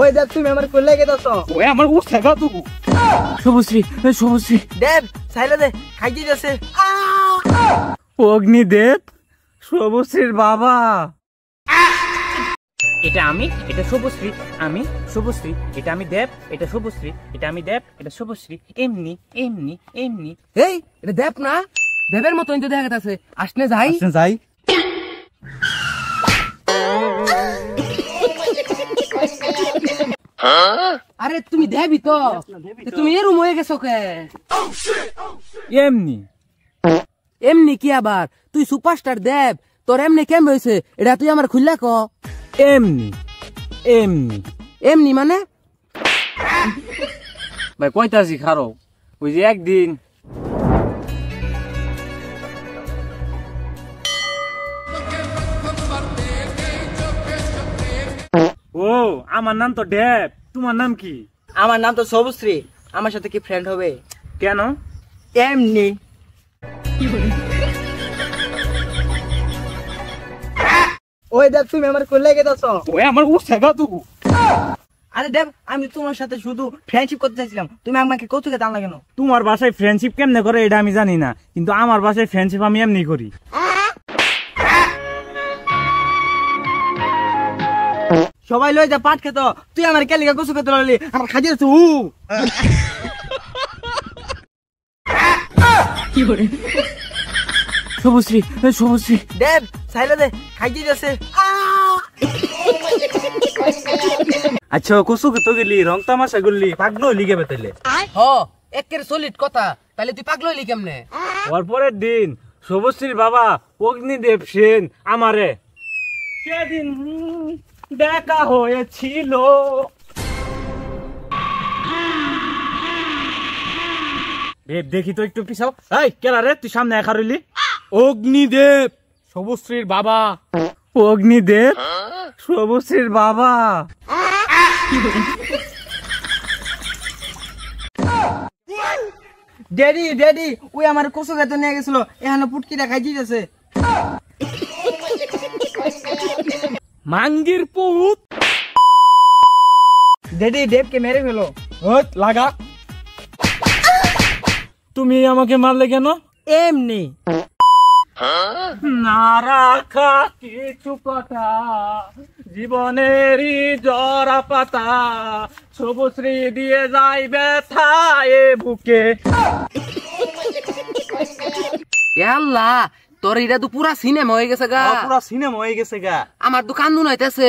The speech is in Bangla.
ওই দেব তুমি আমার কোলে লেগে দাও ওই আমার ও শেখা তো শুভশ্রী শুভশ্রী দেব সাইলে দে খাইতে যাচ্ছে অগ্নিদেব শুভশ্রীর বাবা এটা আমি এটা শুভশ্রী আমি শুভশ্রী এটা আমি দেব এটা শুভশ্রী এটা আমি দেব এটা শুভশ্রী এমনি এমনি এমনি এই এটা দেব না দেবের মতো কিন্তু দেখা যাচ্ছে আসনে যাই যাই আরে তুমি দেবি তো তুমি এরম হয়ে গেছো কে এমনি এমনি কি আবার তুই সুপারস্টার দেব তোর এমনি কেমন হয়েছে এটা তুই আমার খুললা ক এমনি এমনি এমনি মানে ভাই কইতাছি খারো ওই যে একদিন ও আমার নাম তো দেব তোমার নাম কি আমার নাম তো সবুশ্রী আমার সাথে কি ফ্রেন্ড হবে কেন এমনি ওই দেব তুমি আমার কোলে লেগে দাও ওই আমার ও শেখা তো আরে দেব আমি তোমার সাথে শুধু ফ্রেন্ডশিপ করতে চাইছিলাম তুমি আমাকে কৌতুকে দাও না কেন তোমার বাসায় ফ্রেন্ডশিপ কেমনে করে এটা আমি জানি না কিন্তু আমার বাসায় ফ্রেন্ডশিপ আমি এমনি করি সবাই লই যা পাট খেতো তুই আমার কেলিকা কচু খেতে লাগলি আমার খাইতে যাচ্ছ শুভশ্রী শুভশ্রী দেব সাইলে দে খাইতে যাচ্ছে আচ্ছা কসু তো গেলি রং তামাশা করলি পাগল হইলি কে বেতাইলে হ একের সলিড কথা তাহলে তুই পাগল হইলি কেমনে ওর পরের দিন শুভশ্রীর বাবা অগ্নিদেব সেন আমারে সেদিন দেখা হয়েছিল দেখি তো একটু পিছাও এই কেলা রে তুই সামনে একা রইলি অগ্নিদেব শুভশ্রীর বাবা অগ্নিদেব শুভশ্রীর বাবা ড্যাডি ড্যাডি ওই আমার কচু খেতে নিয়ে গেছিল এখানে পুটকিটা খাইতে যাচ্ছে মাঙ্গির পুত ড্যাডি দেবকে মেরে ফেলো লাগা তুমি আমাকে মারলে কেন এমনি না রাখা কিছু কথা জীবনেরই জরা পাতা শুভশ্রী দিয়ে যাই ব্যথা এ বুকে আল্লাহ তোর এটা তো পুরা সিনেমা হয়ে গেছে গা পুরা সিনেমা হয়ে গেছে গা আমার তো কান্দুন হইতেছে